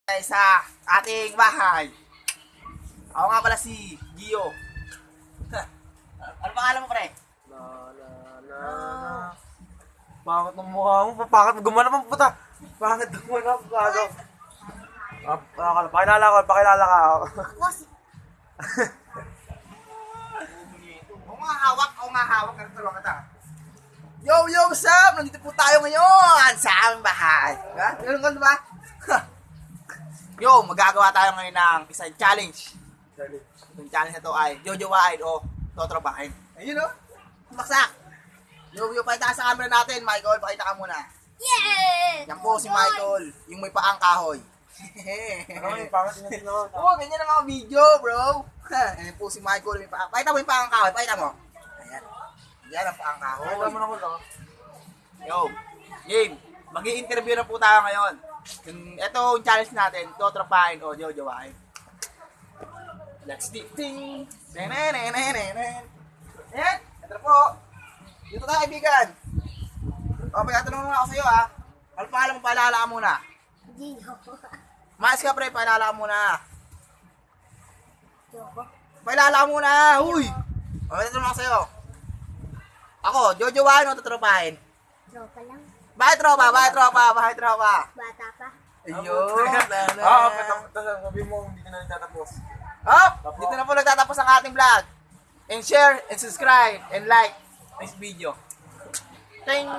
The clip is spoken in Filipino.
Sa ating bahay. Ako nga pala si Gio. Ano pangalan mo, pre? Pangit ng mukha mo, pangit mo gumana mo puta. Pangit ng mukha mo, gago. Pakilala ka. Ako nga hawak. Tulungan kita. Yo, what's up? Nandito po tayo ngayon sa aming bahay. Ganun ka ba? Yo, magagawa tayo ngayon ng isang challenge. Yung challenge na to ay jojowain o totropahin. Ayun o, maksak. Yo, pakita ka sa camera natin, Michael. Pakita ka muna. Yeah! Yan po si Michael, yung may paang kahoy. Ano yung pangit na ginawa? Oo, ganyan ang mga video, bro. Ayan po si Michael, may paang. Pakita mo yung paang kahoy, pakita mo. Ayan. Yan ang paang kahoy. Pakita mo na ko lang. Yo, game. Mag-i-interview na po tayo ngayon. Ito yung challenge natin, totropahin o jojowain. Let's ting. Ayan, ito po. Dito tayo, kaibigan. O, pagkatanong ako sa'yo, ha. Ano pangalan mo, paalala ka muna. Gio. Maas ka, pre, paalala ka muna. Joko. Paalala ka muna, huy. O, pagkatanong ako sa'yo. Ako, jojowain o totropahin? Tropa lang. Bakit tropa? Bata pa. Ayun. Sabi mo, hindi ka na nagtatapos. Dito na po nagtatapos ang ating vlog. And share, and subscribe, and like this video. Ting!